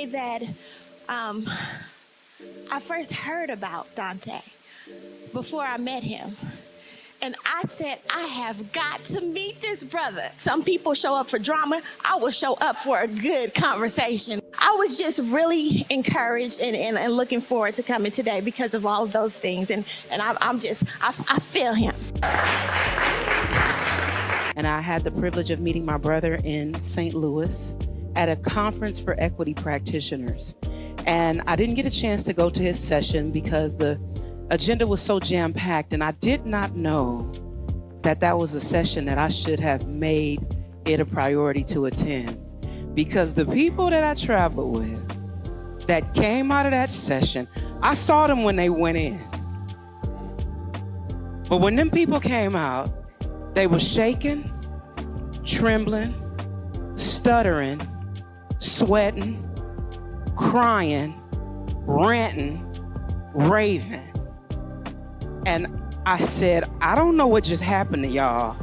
day that I first heard about Dante, before I met him. And I said, I have got to meet this brother. Some people show up for drama. I will show up for a good conversation. I was just really encouraged and looking forward to coming today because of all of those things. And I feel him. And I had the privilege of meeting my brother in St. Louis at a conference for equity practitioners. And I didn't get a chance to go to his session because the agenda was so jam-packed, and I did not know that that was a session that I should have made it a priority to attend. Because the people that I traveled with that came out of that session, I saw them when they went in. But when them people came out, they were shaking, trembling, stuttering, sweating, crying, ranting, raving. And I said, I don't know what just happened to y'all,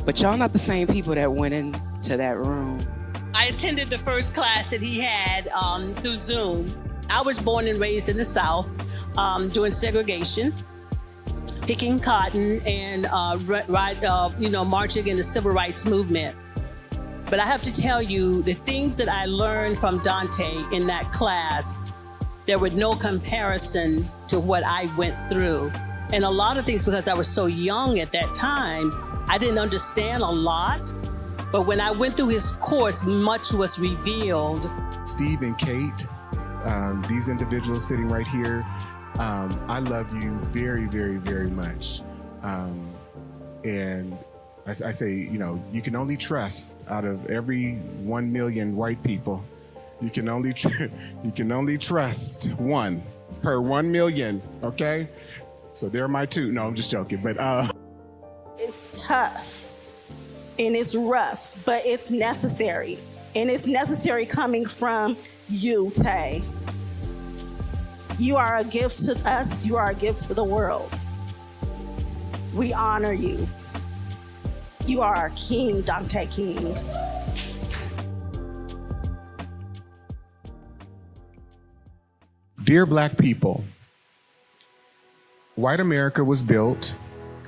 but y'all not the same people that went into that room. I attended the first class that he had through Zoom. I was born and raised in the South during segregation, picking cotton and marching in the civil rights movement. But I have to tell you, the things that I learned from Dante in that class, there was no comparison to what I went through. And a lot of things, because I was so young at that time, I didn't understand a lot. But when I went through his course, much was revealed. Steve and Kate, these individuals sitting right here, I love you very, very, very much. And I say, you can only trust out of every 1 million white people. You can only trust one per 1 million, okay? So they're my two. No, I'm just joking, but It's tough and it's rough, but it's necessary. And it's necessary coming from you, Tay. You are a gift to us. You are a gift to the world. We honor you. You are our king, Dante King. Dear Black people, white America was built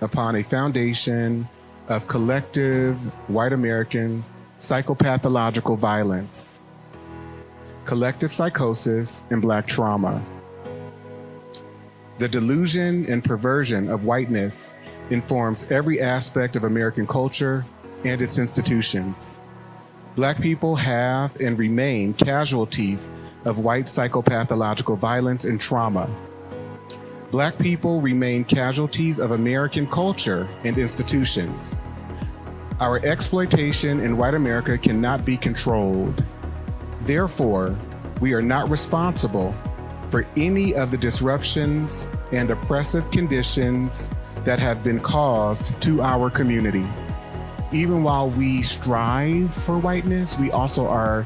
upon a foundation of collective white American psychopathological violence, collective psychosis, and Black trauma. The delusion and perversion of whiteness informs every aspect of American culture and its institutions. Black people have and remain casualties of white psychopathological violence and trauma. Black people remain casualties of American culture and institutions. Our exploitation in white America cannot be controlled. Therefore, we are not responsible for any of the disruptions and oppressive conditions that have been caused to our community. Even while we strive for whiteness, we also are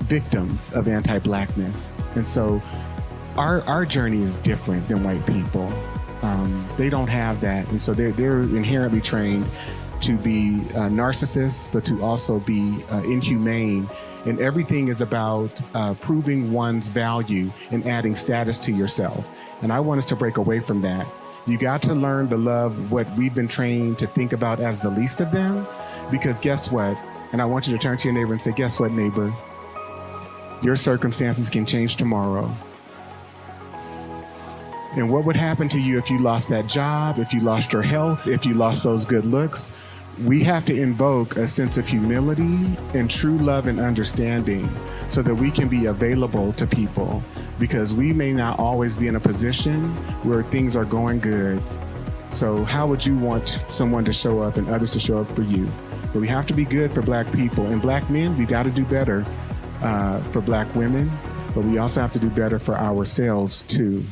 victims of anti-Blackness. And so our journey is different than white people. They don't have that. And so they're inherently trained to be narcissists, but to also be inhumane. And everything is about proving one's value and adding status to yourself. And I want us to break away from that. You got to learn to love what we've been trained to think about as the least of them, because guess what? And I want you to turn to your neighbor and say, guess what, neighbor? Your circumstances can change tomorrow. And what would happen to you if you lost that job, if you lost your health, if you lost those good looks? We have to invoke a sense of humility and true love and understanding so that we can be available to people, because we may not always be in a position where things are going good. So how would you want someone to show up and others to show up for you? But we have to be good for Black people. And Black men, we got to do better for Black women, but we also have to do better for ourselves too.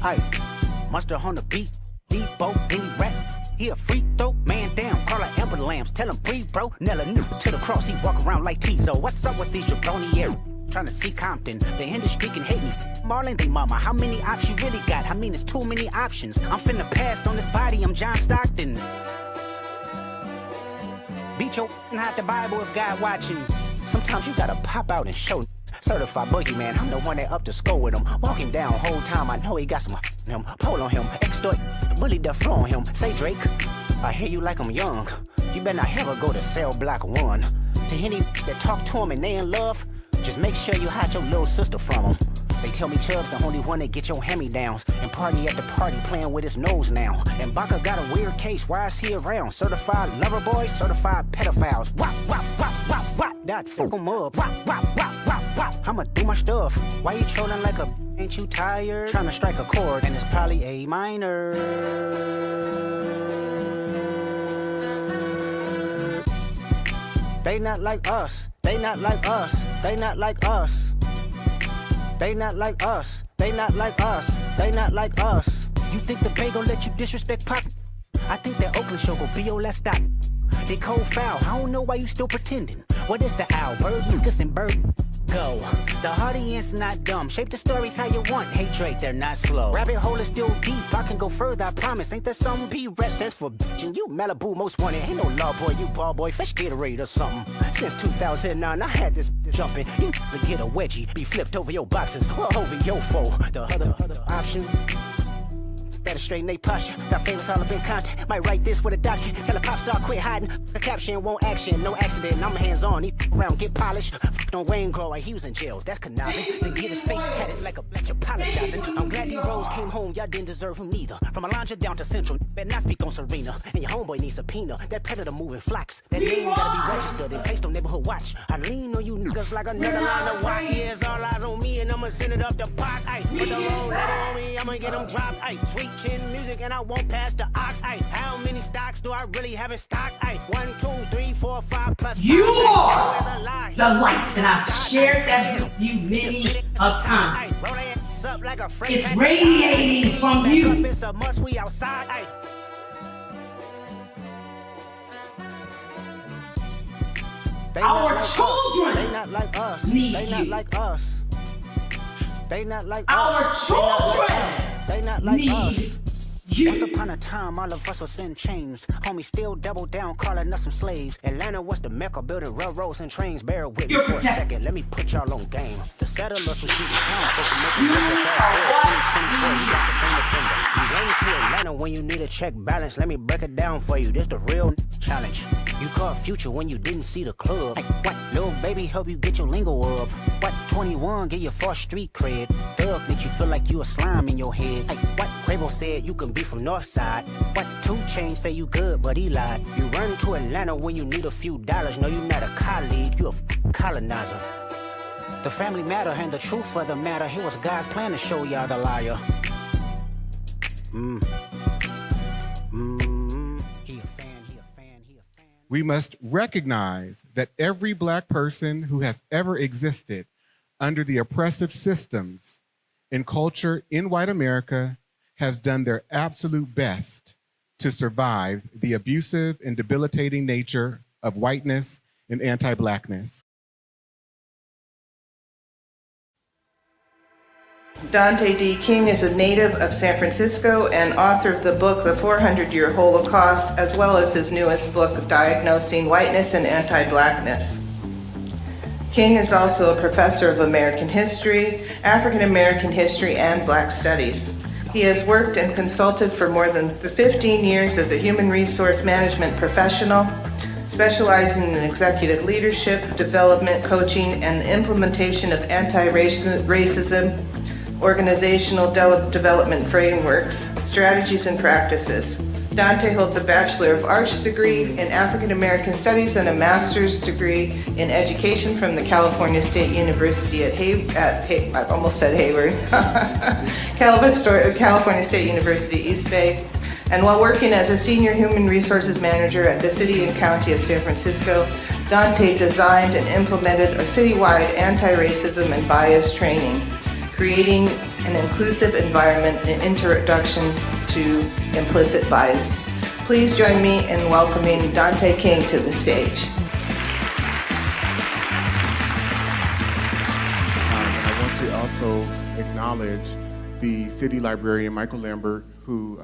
Aye, monster on the beat, Debo, any rap. He a freak throw, man down, call her Amber Lambs, tell him breathe, bro. Nella new to the cross, he walk around like Tizo. What's up with these jabroni air? Trying to see Compton, the industry can hate me. Marlon, they mama, how many options you really got? I mean, it's too many options. I'm finna pass on this body, I'm John Stockton. Beat your hide the Bible if God watching. Sometimes you gotta pop out and show. Certified boogeyman, I'm the one that up to score with him. Walking down whole time, I know he got some him. Pull on him, extort, bully the flow on him. Say Drake, I hear you like I'm young. You better not ever go to cell block 1. To any that talk to him and they in love, just make sure you hide your little sister from him. They tell me Chubb's the only one that get your hand-me-downs. And party at the party playing with his nose now. And Baca got a weird case, why is he around? Certified lover boys, certified pedophiles. Wop, wop, wop, wop, wop. That fuck him up. Wop, wop, wop, wop, wop. I'ma do my stuff. Why you trolling like a ain't you tired? Trying to strike a chord and it's probably A minor. They not like us. They not like us. They not like us. They not like us. They not like us. They not like us. You think the Bay gon' let you disrespect Pop? I think that Oakland show gon' be your last stop. They cold foul. I don't know why you still pretending. What is the owl? Bird, Lucas, and Bird. Go. The audience not dumb. Shape the stories how you want. Hey Drake, they're not slow. Rabbit hole is still deep. I can go further, I promise. Ain't there some P-rest that's for bitchin'? You Malibu most wanted. Ain't no law boy, you ball boy. Fish Gatorade or something. Since 2009, I had this jumping. You to get a wedgie. Be flipped over your boxes or over your foe. The other option. Better straighten they posture. Got famous all up in content. Might write this with a doctor. Tell a pop star quit hiding. A caption won't action. No accident. I'm hands on. He around get polished. On Wayne Grow like he was in jail. That's conniving. Then get his face tatted like a bitch apologizing. I'm glad D Rose came home. Y'all didn't deserve him neither. From Alondra down to Central. Better not speak on Serena. And your homeboy needs subpoena. That predator moving flocks. That name gotta be registered and placed on neighborhood watch. I lean on you niggas like another line of walk. Yeah, it's all eyes on me and I'ma send it up the pot. Ay, put the wrong letter on me. I'ma get them dropped. Ay, sweet chin music and I won't pass the ox. Ay, how many stocks do I really have in stock? Ay, 1, 2, 3, 4, 5 plus. You are the light, and I've shared that with you many a time. It's radiating from you. It's a must, we outside. Ay. Our children They not like us. need They not you. like us. They not like Our us. children They not like us. need Once you. upon a time, all of us was in chains. Homie still double down, calling us some slaves. Atlanta was the mecca, building railroads and trains. Bear with me You're for a protected. second, let me put y'all on game. The settlers was using town, folks to make You them look are fast. what 2024, you got the same agenda. You run to Atlanta when you need a check balance. Let me break it down for you. This the real challenge. You caught Future when you didn't see the club. Hey, what? Little baby help you get your lingo up. What? 21 get your first street cred. Thug make you feel like you a slime in your head. Hey, what? Quavo said you can be from North Side. What? 2 Chainz say you good, but he lied. You run to Atlanta when you need a few dollars. No, you're not a colleague, you a colonizer. The family matter and the truth of the matter. It was God's plan to show y'all the liar. He a fan. We must recognize that every Black person who has ever existed under the oppressive systems and culture in white America has done their absolute best to survive the abusive and debilitating nature of whiteness and anti-Blackness. Dante D. King is a native of San Francisco and author of the book The 400-Year Holocaust, as well as his newest book, Diagnosing Whiteness and Anti-Blackness. King is also a professor of American history, African American history, and Black studies. He has worked and consulted for more than 15 years as a human resource management professional, specializing in executive leadership, development, coaching, and the implementation of anti-racism, organizational development frameworks, strategies, and practices. Dante holds a Bachelor of Arts degree in African American Studies and a Master's degree in Education from the California State University at I almost said Hayward, California State University, East Bay. And while working as a Senior Human Resources Manager at the City and County of San Francisco, Dante designed and implemented a citywide anti-racism and bias training, creating an an inclusive environment and introduction to implicit bias. Please join me in welcoming Dante King to the stage. I want to also acknowledge the city librarian, Michael Lambert, who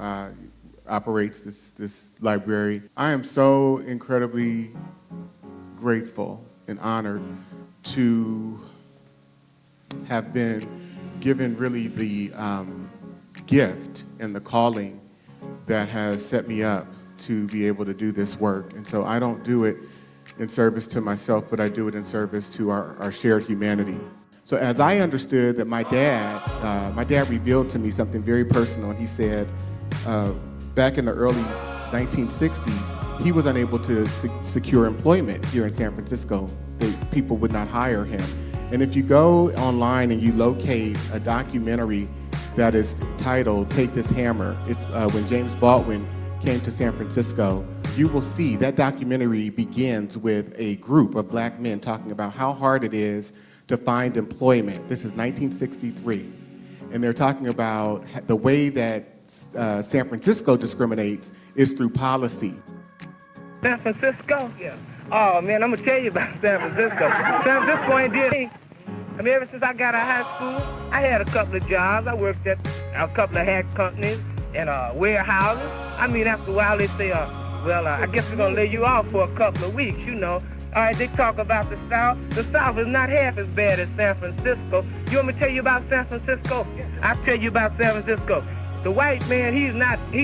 operates this library. I am so incredibly grateful and honored to have been given really the gift and the calling that has set me up to be able to do this work. And so I don't do it in service to myself, but I do it in service to our shared humanity. So as I understood that my dad revealed to me something very personal. And he said, back in the early 1960s, he was unable to secure employment here in San Francisco. People would not hire him. And if you go online and you locate a documentary that is titled Take This Hammer, it's when James Baldwin came to San Francisco, you will see that documentary begins with a group of black men talking about how hard it is to find employment. This is 1963. And they're talking about the way that San Francisco discriminates is through policy. San Francisco? Yeah. Oh man, I'm gonna tell you about San Francisco. San Francisco ain't did anything. I mean, ever since I got out of high school, I had a couple of jobs. I worked at a couple of hat companies and warehouses. I mean, after a while they say, well, I guess we're gonna lay you off for a couple of weeks, you know. All right, they talk about the South. The South is not half as bad as San Francisco. You want me to tell you about San Francisco? I'll tell you about San Francisco. The white man, he's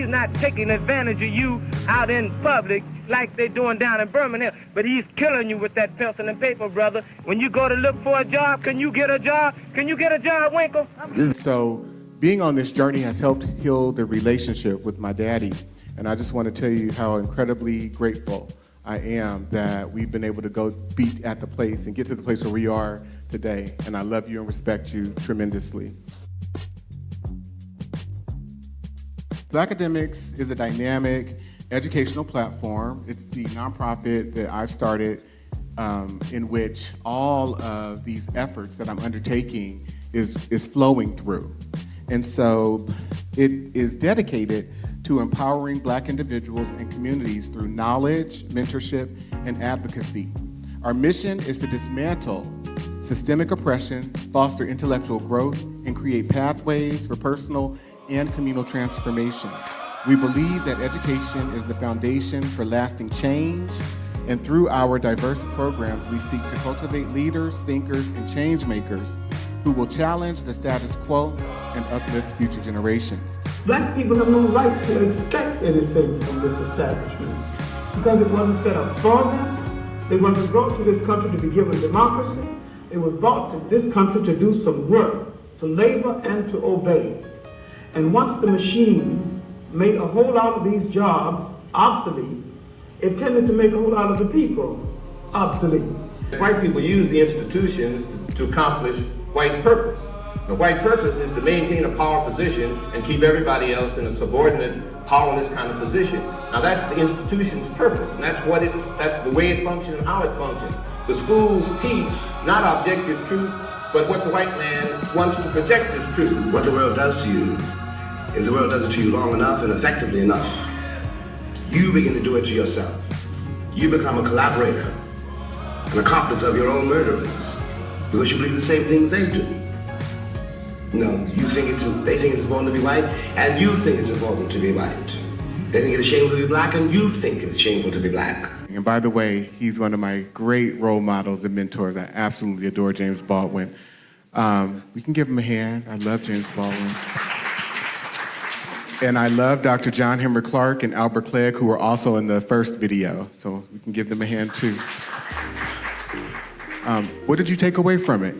not taking advantage of you out in public like they're doing down in Birmingham, but he's killing you with that pencil and paper, brother. When you go to look for a job, can you get a job? Can you get a job, Winkle? So being on this journey has helped heal the relationship with my daddy. And I just want to tell you how incredibly grateful I am that we've been able to go be at the place and get to the place where we are today. And I love you and respect you tremendously. Black Academics is a dynamic educational platform. It's the nonprofit that I've started in which all of these efforts that I'm undertaking is flowing through. And so it is dedicated to empowering Black individuals and communities through knowledge, mentorship, and advocacy. Our mission is to dismantle systemic oppression, foster intellectual growth, and create pathways for personal and communal transformation. We believe that education is the foundation for lasting change, and through our diverse programs, we seek to cultivate leaders, thinkers, and change makers who will challenge the status quo and uplift future generations. Black people have no right to expect anything from this establishment because it wasn't set up for them. They wasn't brought to this country to be given democracy. It was brought to this country to do some work, to labor and to obey. And once the machines made a whole lot of these jobs obsolete, it tended to make a whole lot of the people obsolete. White people use the institutions to accomplish white purpose. The white purpose is to maintain a power position and keep everybody else in a subordinate, powerless kind of position. Now that's the institution's purpose, and that's the way it functions and how it functions. The schools teach not objective truth, but what the white man wants to project as truth. What the world does to you is the world does it to you long enough and effectively enough. You begin to do it to yourself. You become a collaborator, an accomplice of your own murderers, because you believe the same things they do. No, they think it's important to be white, and you think it's important to be white. They think it's shameful to be black, and you think it's shameful to be black. And by the way, he's one of my great role models and mentors. I absolutely adore James Baldwin. We can give him a hand. I love James Baldwin. And I love Dr. John Henry Clark and Albert Clegg, who were also in the first video. So we can give them a hand too. What did you take away from it?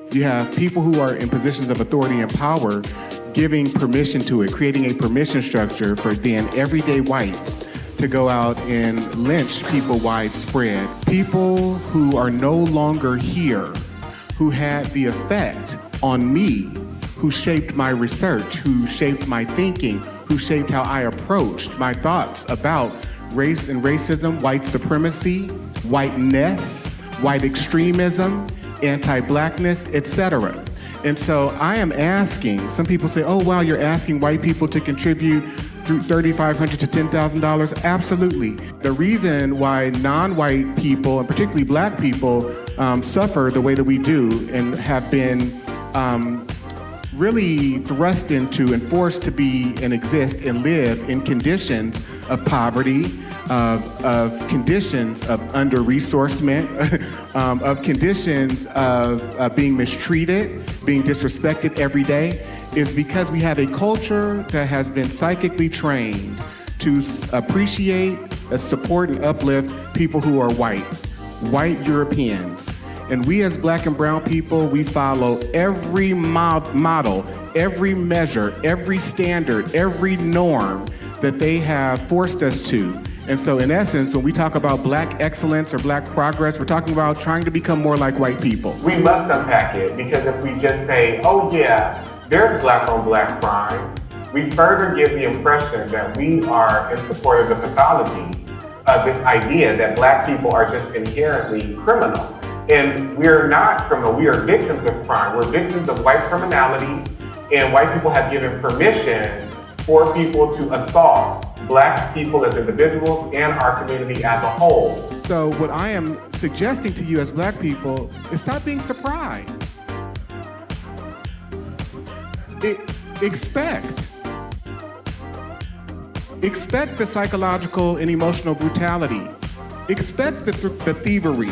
You have people who are in positions of authority and power giving permission to it, creating a permission structure for then everyday whites to go out and lynch people widespread. People who are no longer here, who had the effect on me, who shaped my research, who shaped my thinking, who shaped how I approached my thoughts about race and racism, white supremacy, whiteness, white extremism, anti-blackness, etc. And so I am asking, some people say, oh, wow, you're asking white people to contribute through $3,500 to $10,000. Absolutely. The reason why non-white people, and particularly black people, suffer the way that we do and have been really thrust into and forced to be and exist and live in conditions of poverty, of conditions of under-resourcement, of conditions of being mistreated, being disrespected every day, is because we have a culture that has been psychically trained to appreciate, support, and uplift people who are white Europeans. And we as black and brown people, we follow every model, every measure, every standard, every norm that they have forced us to. And so in essence, when we talk about black excellence or black progress, we're talking about trying to become more like white people. We must unpack it, because if we just say, oh yeah, there's black on black crime, we further give the impression that we are in support of the pathology of this idea that black people are just inherently criminal. And we're not criminal, we are victims of crime. We're victims of white criminality, and white people have given permission for people to assault black people as individuals and our community as a whole. So what I am suggesting to you as black people is stop being surprised. Expect the psychological and emotional brutality. Expect the thievery.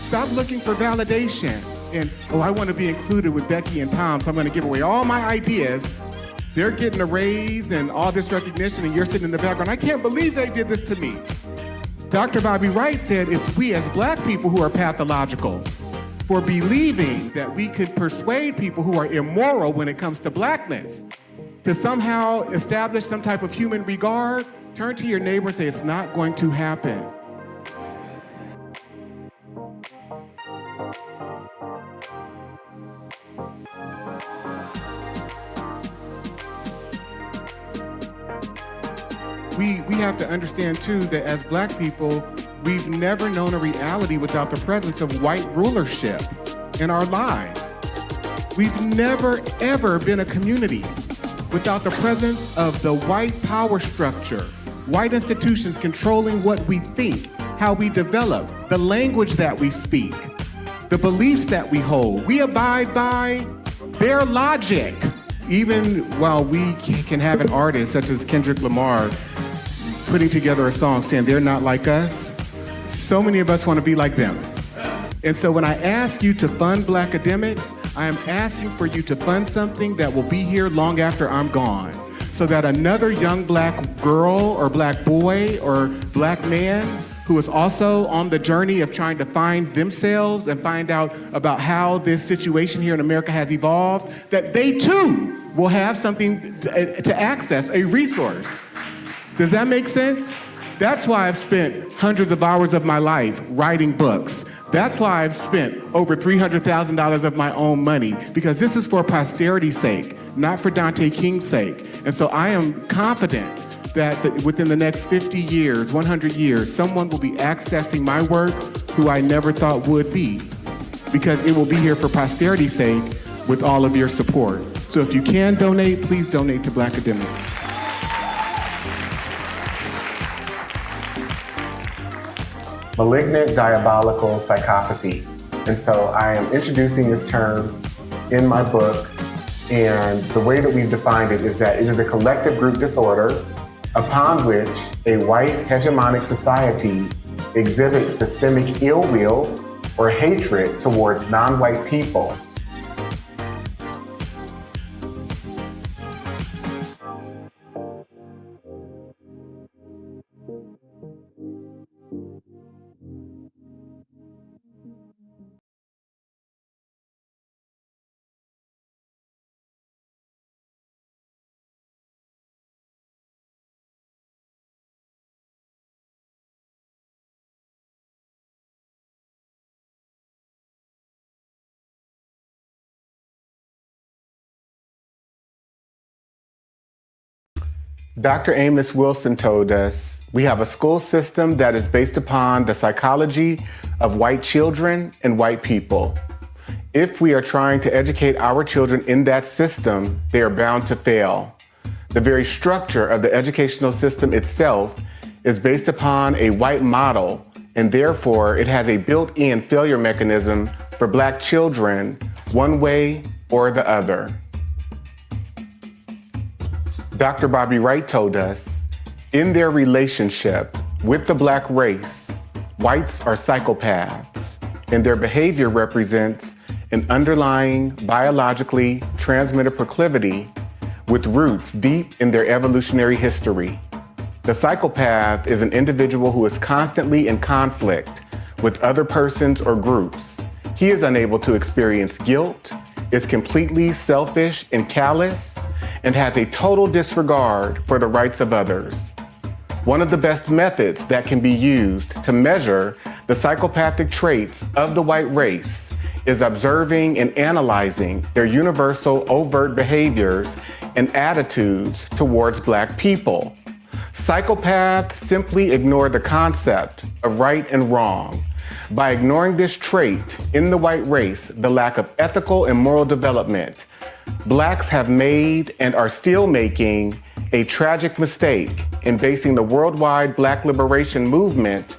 Stop looking for validation. And, oh, I want to be included with Becky and Tom, so I'm going to give away all my ideas. They're getting a raise and all this recognition, and you're sitting in the background. I can't believe they did this to me. Dr. Bobby Wright said it's we as black people who are pathological for believing that we could persuade people who are immoral when it comes to blackness to somehow establish some type of human regard. Turn to your neighbor and say, it's not going to happen. We have to understand too that as black people, we've never known a reality without the presence of white rulership in our lives. We've never ever been a community without the presence of the white power structure, white institutions controlling what we think, how we develop, the language that we speak, the beliefs that we hold. We abide by their logic. Even while we can have an artist such as Kendrick Lamar putting together a song saying they're not like us, so many of us want to be like them. And so when I ask you to fund black academics, I am asking for you to fund something that will be here long after I'm gone, so that another young black girl or black boy or black man who is also on the journey of trying to find themselves and find out about how this situation here in America has evolved, that they too will have something to access, a resource. Does that make sense? That's why I've spent hundreds of hours of my life writing books. That's why I've spent over $300,000 of my own money, because this is for posterity's sake, not for Dante King's sake. And so I am confident that within the next 50 years, 100 years, someone will be accessing my work who I never thought would be, because it will be here for posterity's sake with all of your support. So if you can donate, please donate to Black Academics. Malignant diabolical psychopathy. And so I am introducing this term in my book, and the way that we've defined it is that it is a collective group disorder upon which a white hegemonic society exhibits systemic ill will or hatred towards non-white people. Dr. Amos Wilson told us, we have a school system that is based upon the psychology of white children and white people. If we are trying to educate our children in that system, they are bound to fail. The very structure of the educational system itself is based upon a white model, and therefore it has a built-in failure mechanism for Black children, one way or the other. Dr. Bobby Wright told us, in their relationship with the Black race, whites are psychopaths, and their behavior represents an underlying biologically transmitted proclivity with roots deep in their evolutionary history. The psychopath is an individual who is constantly in conflict with other persons or groups. He is unable to experience guilt, is completely selfish and callous, and has a total disregard for the rights of others. One of the best methods that can be used to measure the psychopathic traits of the white race is observing and analyzing their universal overt behaviors and attitudes towards Black people. Psychopaths simply ignore the concept of right and wrong. By ignoring this trait in the white race, the lack of ethical and moral development, Blacks have made and are still making a tragic mistake in basing the worldwide Black liberation movement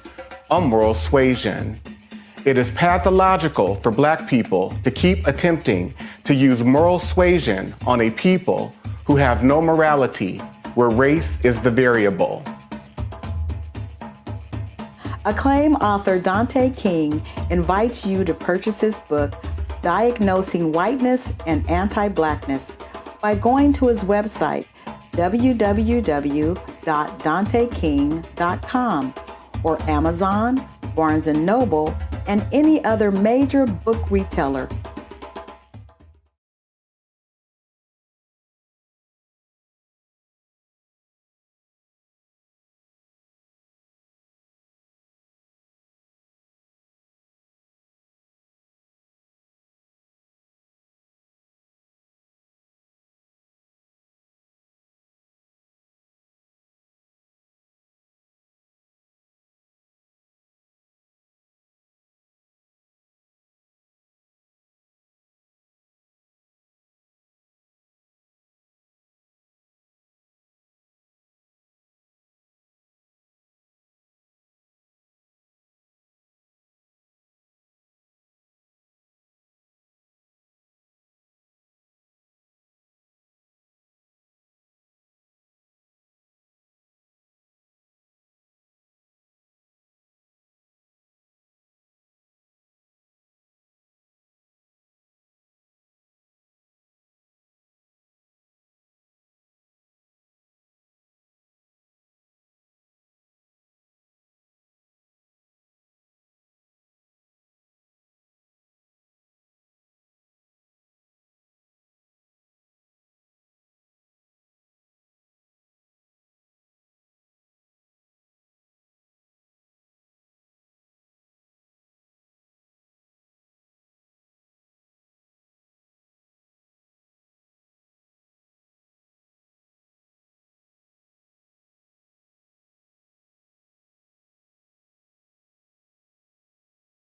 on moral suasion. It is pathological for Black people to keep attempting to use moral suasion on a people who have no morality, where race is the variable. Acclaimed author Dante King invites you to purchase his book, Diagnosing Whiteness and Anti-Blackness, by going to his website, www.danteking.com, or Amazon, Barnes & Noble, and any other major book retailer